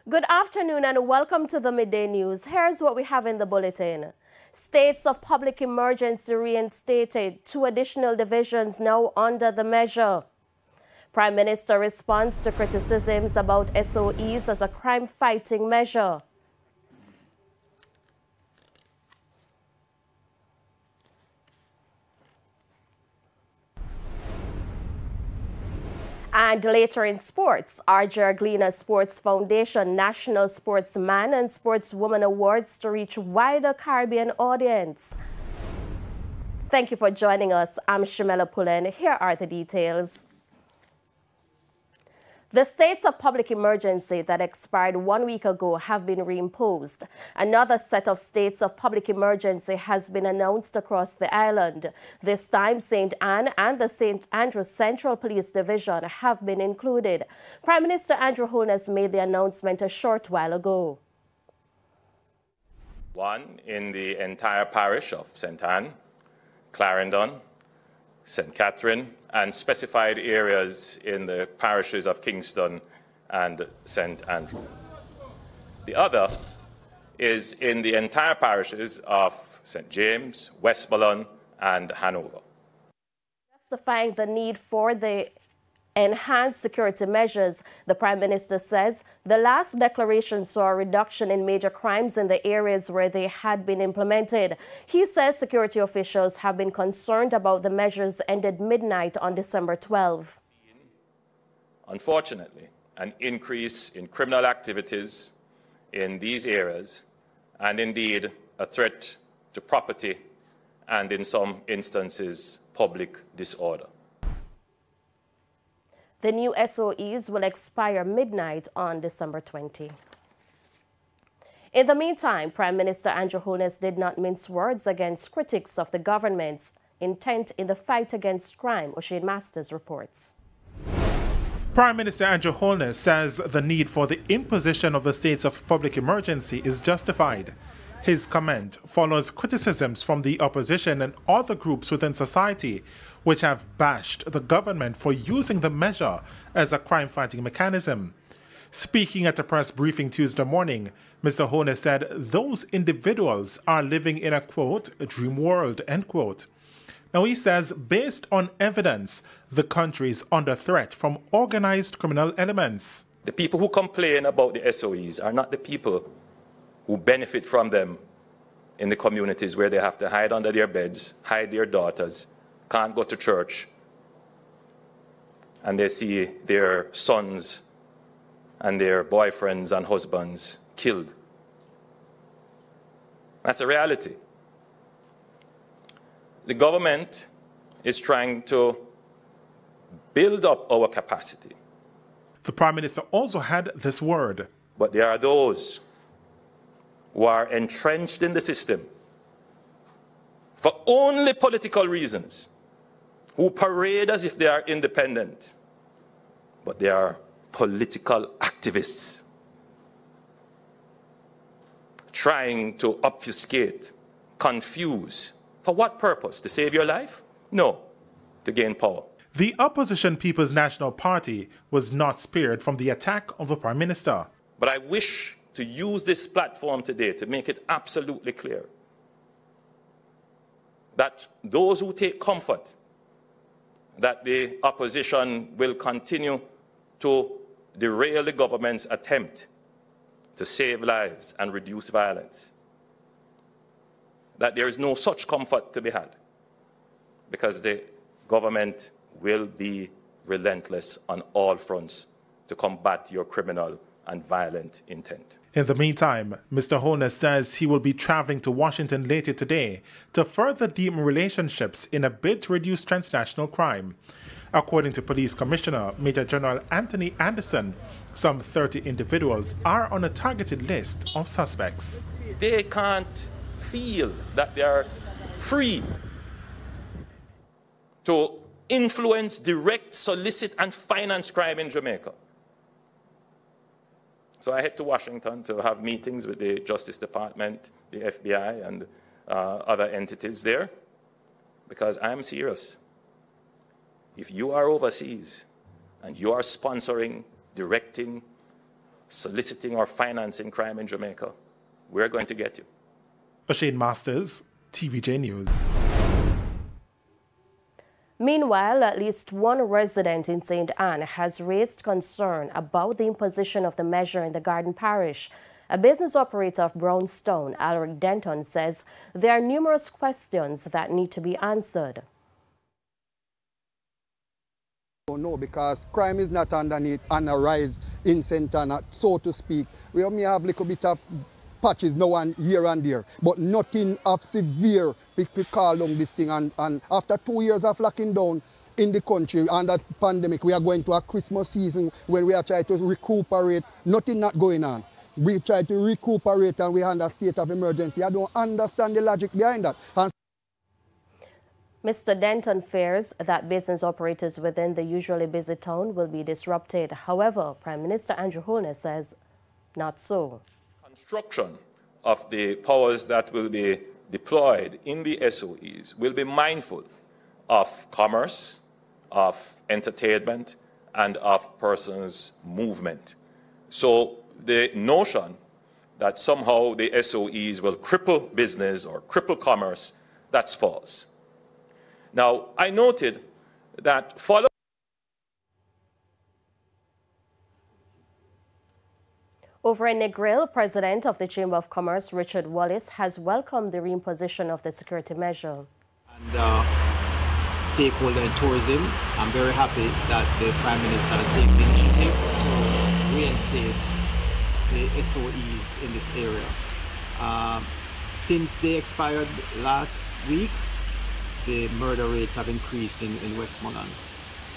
Good afternoon and welcome to the Midday News. Here's what we have in the bulletin. States of public emergency reinstated, 2 additional divisions now under the measure. Prime Minister responds to criticisms about SOEs as a crime-fighting measure. And later in sports, RJ Glena Sports Foundation National Sportsman and Sportswoman Awards to reach wider Caribbean audience. Thank you for joining us. I'm Shamela Pullen. Here are the details. The states of public emergency that expired 1 week ago have been reimposed. Another set of states of public emergency has been announced across the island. This time, St. Anne and the St. Andrews Central Police Division have been included. Prime Minister Andrew Holness made the announcement a short while ago. 1 in the entire parish of St. Anne, Clarendon, St. Catherine, and specified areas in the parishes of Kingston and St. Andrew. The other is in the entire parishes of St. James, Westmoreland, and Hanover. Justifying the need for the enhanced security measures, the Prime Minister says the last declaration saw a reduction in major crimes in the areas where they had been implemented. He says security officials have been concerned about the measures ended midnight on December 12. Unfortunately, an increase in criminal activities in these areas, and indeed a threat to property and in some instances public disorder. The new SOEs will expire midnight on December 20. In the meantime, Prime Minister Andrew Holness did not mince words against critics of the government's intent in the fight against crime, O'Shane Masters reports. Prime Minister Andrew Holness says the need for the imposition of the states of public emergency is justified. His comment follows criticisms from the opposition and other groups within society which have bashed the government for using the measure as a crime-fighting mechanism. Speaking at a press briefing Tuesday morning, Mr. Holness said those individuals are living in a, quote, dream world, end quote. Now he says, based on evidence, the country is under threat from organized criminal elements. The people who complain about the SOEs are not the people who benefit from them in the communities where they have to hide under their beds, hide their daughters, can't go to church, and they see their sons and their boyfriends and husbands killed. That's a reality. The government is trying to build up our capacity. The Prime Minister also had this word. But there are those who are entrenched in the system for only political reasons, who parade as if they are independent, but they are political activists trying to obfuscate, confuse. For what purpose? To save your life? No, to gain power. The opposition People's National Party was not spared from the attack of the Prime Minister. But I wish to use this platform today to make it absolutely clear that those who take comfort that the opposition will continue to derail the government's attempt to save lives and reduce violence, that there is no such comfort to be had, because the government will be relentless on all fronts to combat your criminal and violent intent. In the meantime, Mr. Holness says he will be traveling to Washington later today to further deepen relationships in a bid to reduce transnational crime. According to Police Commissioner Major General Anthony Anderson, some 30 individuals are on a targeted list of suspects. They can't feel that they are free to influence, direct, solicit, and finance crime in Jamaica. So I head to Washington to have meetings with the Justice Department, the FBI, and other entities there, because I'm serious. If you are overseas and you are sponsoring, directing, soliciting or financing crime in Jamaica, we're going to get you. Shane Masters, TVJ News. Meanwhile, at least one resident in St. Anne has raised concern about the imposition of the measure in the Garden Parish. A business operator of Brownstone, Alric Denton, says there are numerous questions that need to be answered. No, because crime is not underneath on a rise in St. Anne, so to speak. We only have a little bit of patches now and here and there, but nothing of severe. We call down this thing, and after 2 years of locking down in the country and that pandemic, we are going to a Christmas season when we are trying to recuperate. Nothing not going on. We try to recuperate and we are under state of emergency. I don't understand the logic behind that. And Mr. Denton fears that business operators within the usually busy town will be disrupted. However, Prime Minister Andrew Holness says not so. Construction of the powers that will be deployed in the SOEs will be mindful of commerce, of entertainment, and of persons' movement. So the notion that somehow the SOEs will cripple business or cripple commerce, that's false. Now, I noted that following over in Negril, President of the Chamber of Commerce, Richard Wallace, has welcomed the reimposition of the security measure. And stakeholder in tourism, I'm very happy that the Prime Minister has taken the initiative to reinstate the SOEs in this area. Since they expired last week, the murder rates have increased in Westmoreland.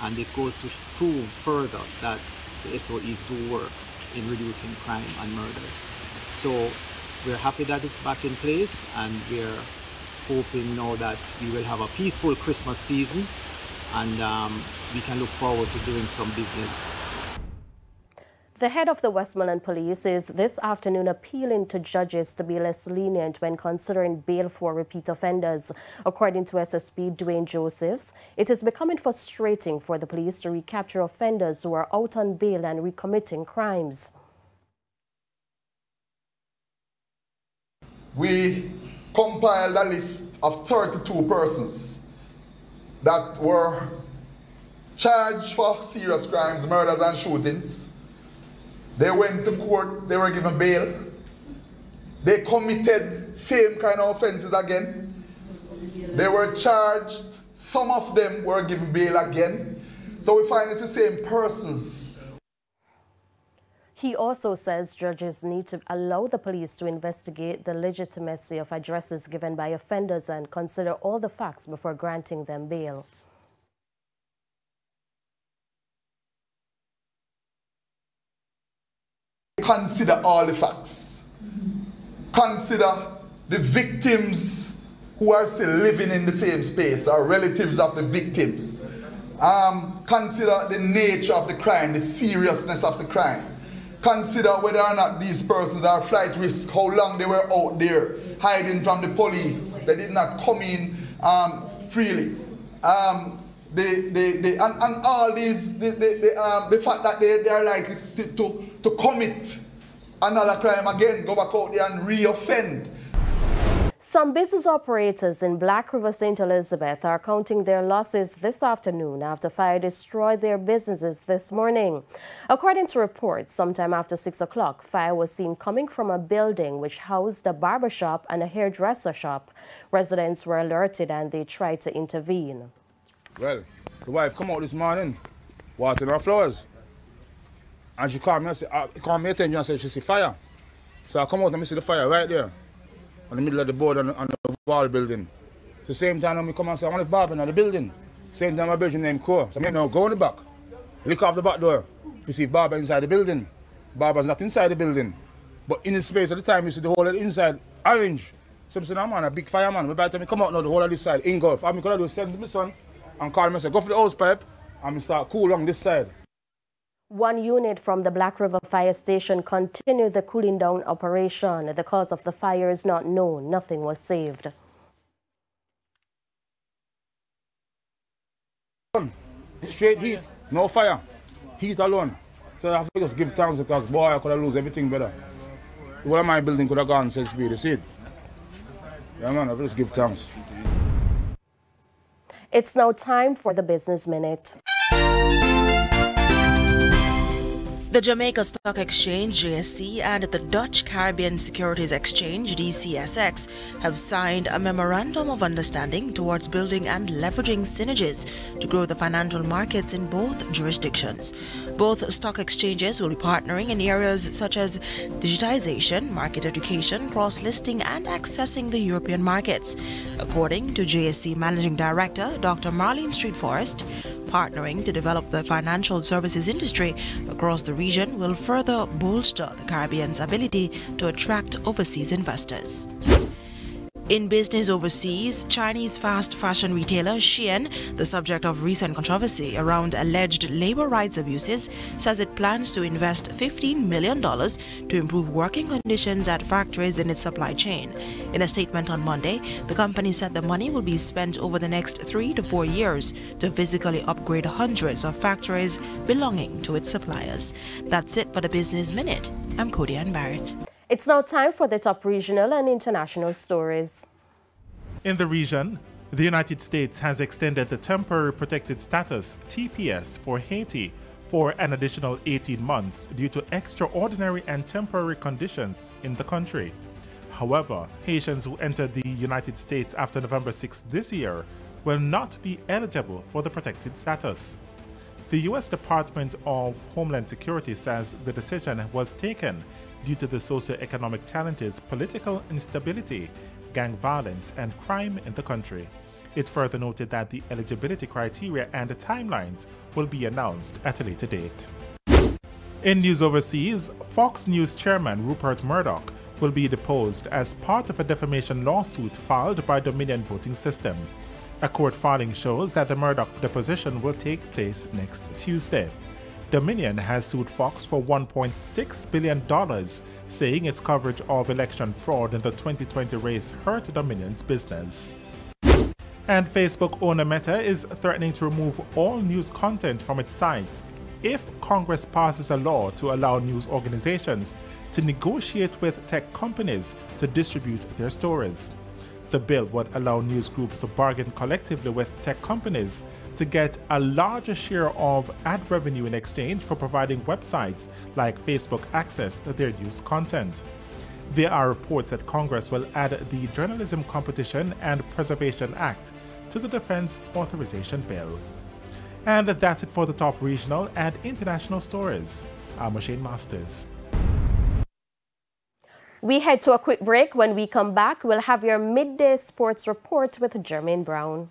And this goes to prove further that the SOEs do work in reducing crime and murders. So we're happy that it's back in place, and we're hoping now that we will have a peaceful Christmas season, and we can look forward to doing some business. The head of the Westmoreland Police is this afternoon appealing to judges to be less lenient when considering bail for repeat offenders. According to SSP Dwayne Josephs, it is becoming frustrating for the police to recapture offenders who are out on bail and recommitting crimes. We compiled a list of 32 persons that were charged for serious crimes, murders and shootings. They went to court, they were given bail. They committed same kind of offenses again. They were charged, some of them were given bail again. So we find it's the same persons. He also says judges need to allow the police to investigate the legitimacy of addresses given by offenders and consider all the facts before granting them bail. Consider all the facts. Consider the victims who are still living in the same space, or relatives of the victims. Consider the nature of the crime, the seriousness of the crime. Consider whether or not these persons are flight risk, how long they were out there hiding from the police. They did not come in freely. And all these, the fact that they are likely to commit another crime again, go back out there and re-offend. Some business operators in Black River, St. Elizabeth are counting their losses this afternoon after fire destroyed their businesses this morning. According to reports, sometime after 6 o'clock, fire was seen coming from a building which housed a barber shop and a hairdresser shop. Residents were alerted and they tried to intervene. Well, the wife come out this morning, watering her flowers. And she called me attention and said she see fire. So I come out and I see the fire right there, in the middle of the board on the wall building. So the same time when we come and say, I want to barber in the building. Same time my building named Core. So I now go in the back, look off the back door. You see barber inside the building. Barber's not inside the building. But in the space at the time, you see the whole of the inside orange. So I said, no man, a big fireman. But by the time I come out now, the whole of this side engulf. I'm going to send my son and call me and say, go for the hose pipe and we start cool along this side. One unit from the Black River Fire Station continued the cooling down operation. The cause of the fire is not known. Nothing was saved. Straight heat, no fire. Heat alone. So I have to just give thanks because, boy, I could have lose everything better. What my building could have gone since speed, you see it? Yeah, man, I just give thanks. It's now time for the Business Minute. The Jamaica Stock Exchange, JSE, and the Dutch Caribbean Securities Exchange, DCSX, have signed a memorandum of understanding towards building and leveraging synergies to grow the financial markets in both jurisdictions. Both stock exchanges will be partnering in areas such as digitization, market education, cross-listing, and accessing the European markets. According to JSE Managing Director Dr. Marlene Street Forest, partnering to develop the financial services industry across the region will further bolster the Caribbean's ability to attract overseas investors. In business overseas, Chinese fast fashion retailer Shein, the subject of recent controversy around alleged labor rights abuses, says it plans to invest $15 million to improve working conditions at factories in its supply chain. In a statement on Monday, the company said the money will be spent over the next 3 to 4 years to physically upgrade hundreds of factories belonging to its suppliers. That's it for the Business Minute. I'm Cody Ann Barrett. It's now time for the top regional and international stories. In the region, the United States has extended the Temporary Protected Status, TPS, for Haiti for an additional 18 months due to extraordinary and temporary conditions in the country. However, Haitians who entered the United States after November 6 this year will not be eligible for the protected status. The U.S. Department of Homeland Security says the decision was taken due to the socioeconomic challenges, political instability, gang violence, and crime in the country. It further noted that the eligibility criteria and the timelines will be announced at a later date. In news overseas, Fox News chairman Rupert Murdoch will be deposed as part of a defamation lawsuit filed by Dominion Voting System. A court filing shows that the Murdoch deposition will take place next Tuesday. Dominion has sued Fox for $1.6 billion, saying its coverage of election fraud in the 2020 race hurt Dominion's business. And Facebook owner Meta is threatening to remove all news content from its sites if Congress passes a law to allow news organizations to negotiate with tech companies to distribute their stories. The bill would allow news groups to bargain collectively with tech companies to get a larger share of ad revenue in exchange for providing websites like Facebook access to their news content. There are reports that Congress will add the Journalism Competition and Preservation Act to the Defense Authorization Bill. And that's it for the top regional and international stories. I'm Shane Masters. We head to a quick break. When we come back, we'll have your midday sports report with Jermaine Brown.